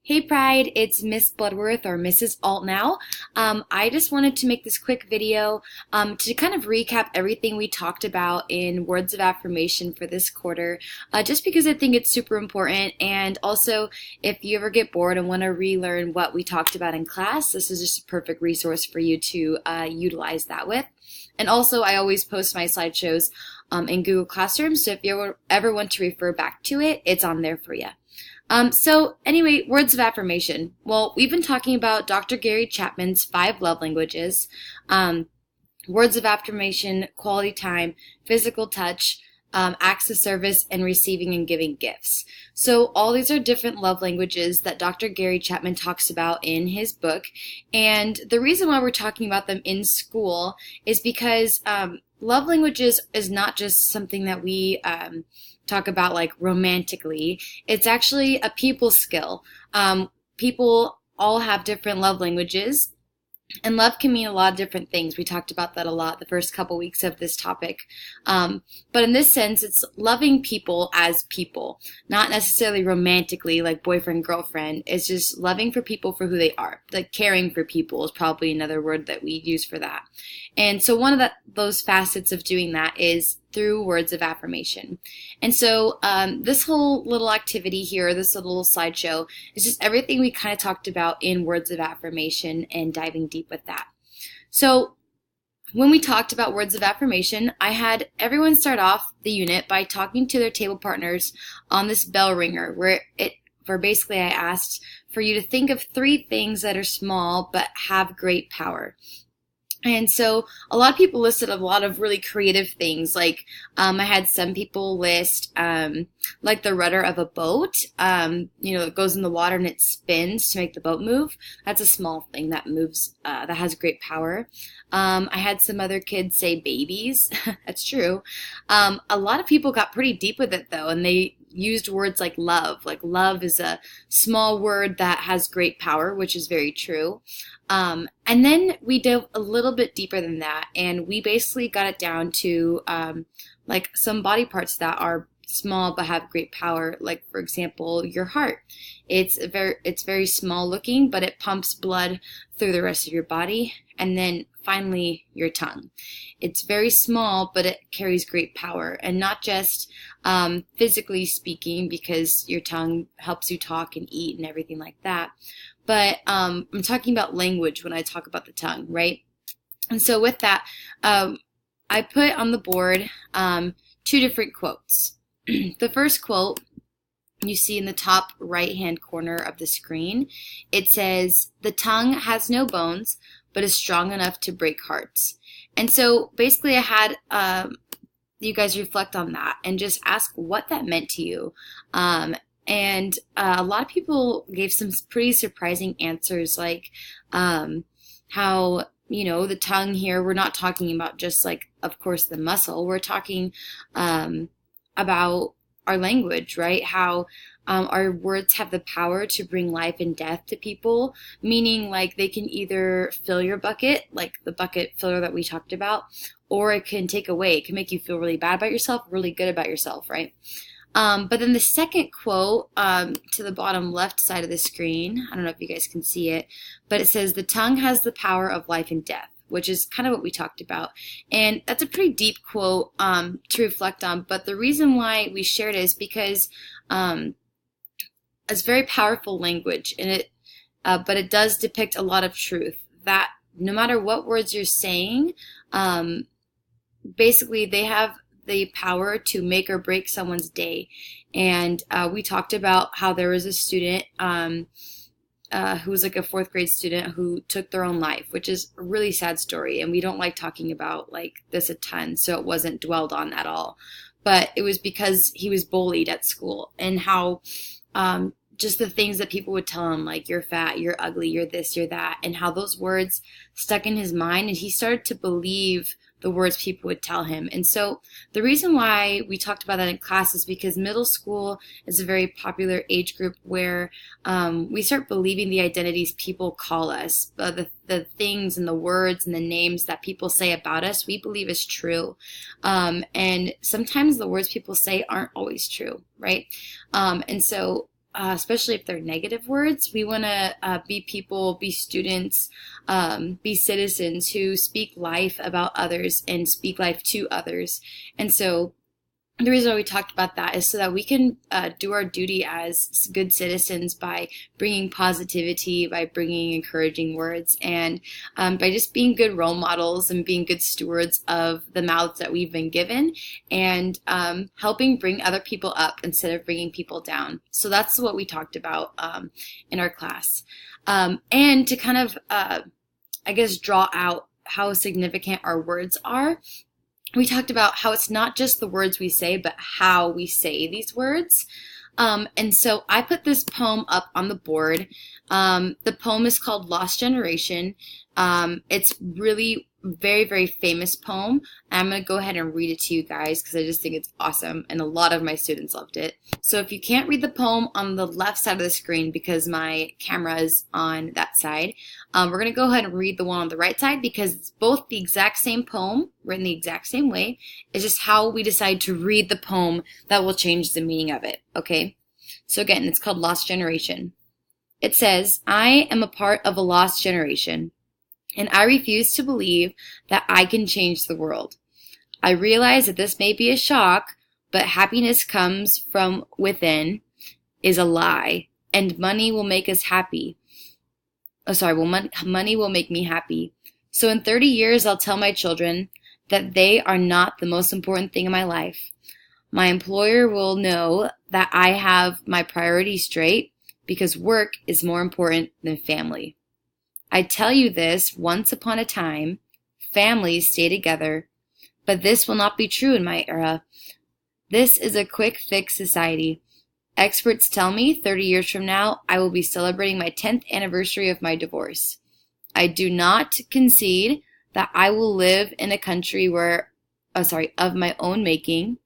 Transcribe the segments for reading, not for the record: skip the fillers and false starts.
Hey Pride, it's Miss Bloodworth or Mrs.Ault now. I just wanted to make this quick video to kind of recap everything we talked about in Words of Affirmation for this quarter, just because I think it's super important. And also, if you ever get bored and want to relearn what we talked about in class, this is just a perfect resource for you to utilize that with. And also, I always post my slideshows in Google Classroom, so if you ever want to refer back to it, it's on there for you. So anyway, words of affirmation. Well, we've been talking about Dr. Gary Chapman's 5 love languages, words of affirmation, quality time, physical touch, acts of service, and receiving and giving gifts. So all these are different love languages that Dr. Gary Chapman talks about in his book. And the reason why we're talking about them in school is because love languages is not just something that we talk about like romantically. It's actually a people skill. People all have different love languages, and love can mean a lot of different things. We talked about that a lot the first couple weeks of this topic. But in this sense, it's loving people as people, not necessarily romantically like boyfriend, girlfriend. It's just loving for people for who they are. Like caring for people is probably another word that we use for that. And so one of those facets of doing that is through words of affirmation. And so this whole little activity here, this little slideshow, is just everything we kind of talked about in words of affirmation and diving deep with that. So when we talked about words of affirmation, I had everyone start off the unit by talking to their table partners on this bell ringer, where basically I asked for you to think of 3 things that are small but have great power. And so a lot of people listed a lot of really creative things. Like I had some people list like the rudder of a boat. It goes in the water and it spins to make the boat move. That's a small thing that moves, that has great power. I had some other kids say babies. That's true. A lot of people got pretty deep with it though, and they used words like love. Like love is a small word that has great power, which is very true. And then we dove a little bit deeper than that, and we basically got it down to like some body parts that are small but have great power. Like for example, your heart. It's very small looking, but it pumps blood through the rest of your body. And then finally, your tongue. It's very small, but it carries great power, and not just physically speaking, because your tongue helps you talk and eat and everything like that. But I'm talking about language when I talk about the tongue, right? And so with that, I put on the board 2 different quotes. The first quote you see in the top right-hand corner of the screen. It says, "The tongue has no bones, but is strong enough to break hearts." And so basically I had you guys reflect on that and just ask what that meant to you. And a lot of people gave some pretty surprising answers, like how, the tongue here, we're not talking about just like, of course, the muscle. We're talking about our language, right? How our words have the power to bring life and death to people, meaning like they can either fill your bucket, like the bucket filler that we talked about, or it can take away. It can make you feel really bad about yourself, really good about yourself, right? But then the second quote to the bottom left side of the screen, I don't know if you guys can see it, but it says, "The tongue has the power of life and death," which is kind of what we talked about. And that's a pretty deep quote to reflect on. But the reason why we shared it is because it's very powerful language, and but it does depict a lot of truth. That no matter what words you're saying, basically they have the power to make or break someone's day. And we talked about how there was a student who was like a 4th grade student who took their own life, which is a really sad story. And we don't like talking about like this a ton, so it wasn't dwelled on at all. But it was because he was bullied at school, and how just the things that people would tell him, like you're fat, you're ugly, you're this, you're that, and how those words stuck in his mind, and he started to believe the words people would tell him. And so the reason why we talked about that in class is because middle school is a very popular age group where we start believing the identities people call us, the things and the words and the names that people say about us, we believe is true. And sometimes the words people say aren't always true, right? And so especially if they're negative words, we want to be people, be students, be citizens who speak life about others and speak life to others. And so the reason why we talked about that is so that we can do our duty as good citizens by bringing positivity, by bringing encouraging words, and by just being good role models and being good stewards of the mouths that we've been given, and helping bring other people up instead of bringing people down. So that's what we talked about in our class. And to kind of, I guess, draw out how significant our words are, we talked about how it's not just the words we say, but how we say these words. And so I put this poem up on the board. The poem is called Lost Generation. It's really very, very famous poem. I'm going to go ahead and read it to you guys because I just think it's awesome, and a lot of my students loved it. So if you can't read the poem on the left side of the screen because my camera is on that side, we're going to go ahead and read the one on the right side because it's both the exact same poem, written the exact same way. It's just how we decide to read the poem that will change the meaning of it, okay? So again, it's called Lost Generation. It says, I am a part of a lost generation, and I refuse to believe that I can change the world. I realize that this may be a shock, but happiness comes from within is a lie, and money will make us happy. Money will make me happy. So in 30 years, I'll tell my children that they are not the most important thing in my life. My employer will know that I have my priorities straight because work is more important than family. I tell you this, once upon a time, families stay together, but this will not be true in my era. This is a quick fix society. Experts tell me 30 years from now, I will be celebrating my 10th anniversary of my divorce. I do not concede that I will live in a country of my own making.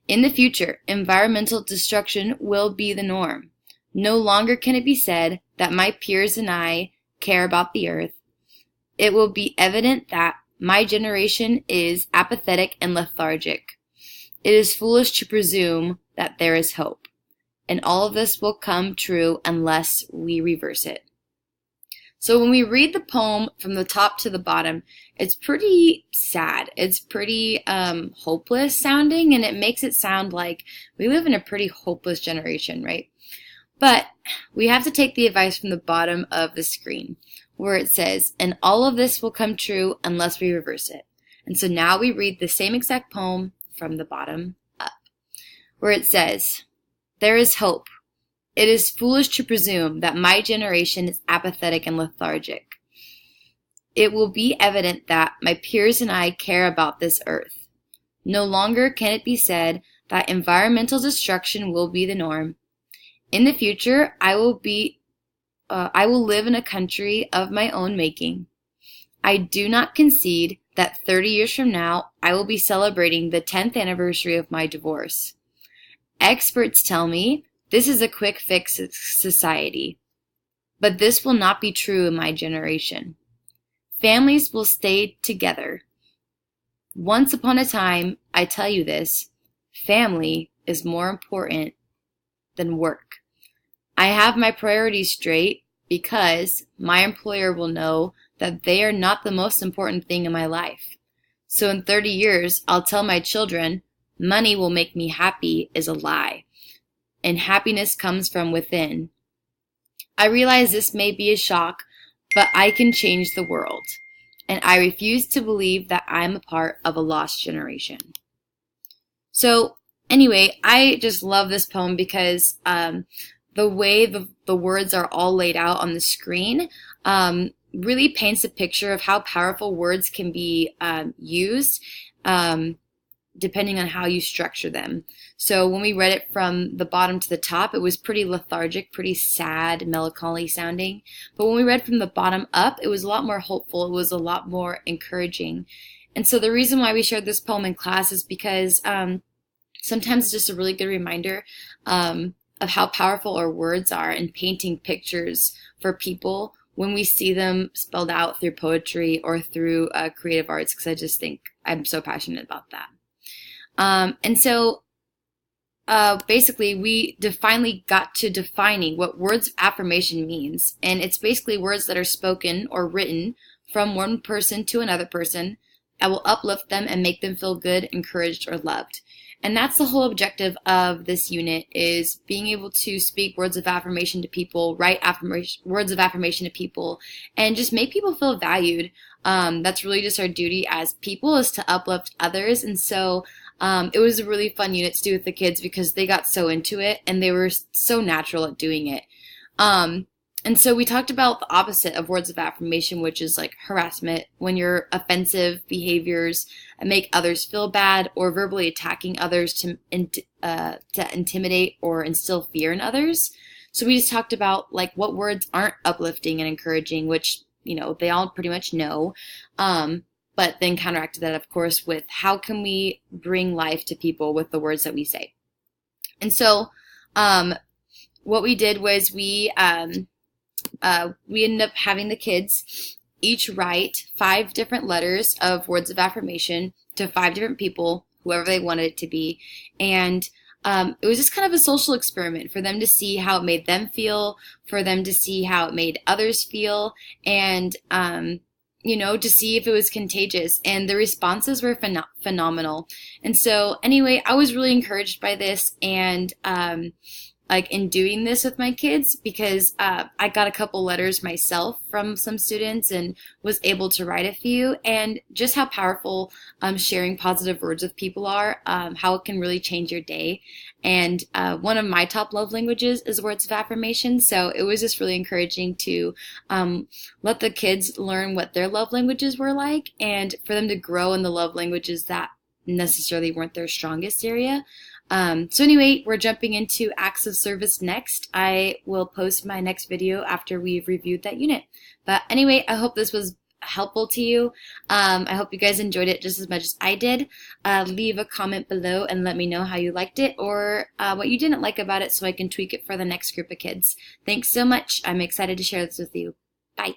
In the future, environmental destruction will be the norm. No longer can it be said that my peers and I care about the earth. It will be evident that my generation is apathetic and lethargic. It is foolish to presume that there is hope, and all of this will come true unless we reverse it. So when we read the poem from the top to the bottom, it's pretty sad. It's pretty hopeless sounding, and it makes it sound like we live in a pretty hopeless generation, right? But we have to take the advice from the bottom of the screen where it says, and all of this will come true unless we reverse it. And so now we read the same exact poem from the bottom up where it says, there is hope. It is foolish to presume that my generation is apathetic and lethargic. It will be evident that my peers and I care about this earth. No longer can it be said that environmental destruction will be the norm. In the future, I will live in a country of my own making. I do not concede that 30 years from now, I will be celebrating the 10th anniversary of my divorce. Experts tell me this is a quick fix society, but this will not be true in my generation. Families will stay together. Once upon a time, I tell you this, family is more important than work. I have my priorities straight because my employer will know that they are not the most important thing in my life. So in 30 years, I'll tell my children, money will make me happy is a lie, and happiness comes from within. I realize this may be a shock, but I can change the world, and I refuse to believe that I'm a part of a lost generation. So anyway, I just love this poem because the way the words are all laid out on the screen really paints a picture of how powerful words can be used depending on how you structure them. So when we read it from the bottom to the top, it was pretty lethargic, pretty sad, melancholy sounding. But when we read from the bottom up, it was a lot more hopeful. It was a lot more encouraging. And so the reason why we shared this poem in class is because sometimes it's just a really good reminder of how powerful our words are in painting pictures for people when we see them spelled out through poetry or through creative arts, because I just think I'm so passionate about that. And so basically we finally got to defining what words of affirmation means. And it's basically words that are spoken or written from one person to another person that will uplift them and make them feel good, encouraged, or loved. And that's the whole objective of this unit, is being able to speak words of affirmation to people, write words of affirmation to people, and just make people feel valued. That's really just our duty as people, is to uplift others. And so it was a really fun unit to do with the kids because they got so into it and they were so natural at doing it. And so we talked about the opposite of words of affirmation, which is like harassment, when your offensive behaviors make others feel bad, or verbally attacking others to intimidate or instill fear in others. So we just talked about like what words aren't uplifting and encouraging, which, you know, they all pretty much know. But then counteracted that, of course, with how can we bring life to people with the words that we say. And so what we did was we ended up having the kids each write 5 different letters of words of affirmation to 5 different people, whoever they wanted it to be. And it was just kind of a social experiment for them to see how it made them feel, for them to see how it made others feel, and you know, to see if it was contagious. And the responses were phenomenal. And so anyway, I was really encouraged by this, and like in doing this with my kids, because I got a couple letters myself from some students and was able to write a few, and just how powerful sharing positive words with people are, how it can really change your day. And one of my top love languages is words of affirmation, so it was just really encouraging to let the kids learn what their love languages were like, and for them to grow in the love languages that necessarily weren't their strongest area. So anyway, we're jumping into acts of service next. I will post my next video after we've reviewed that unit. But anyway, I hope this was helpful to you. I hope you guys enjoyed it just as much as I did. Leave a comment below and let me know how you liked it, or what you didn't like about it, so I can tweak it for the next group of kids. Thanks so much. I'm excited to share this with you. Bye.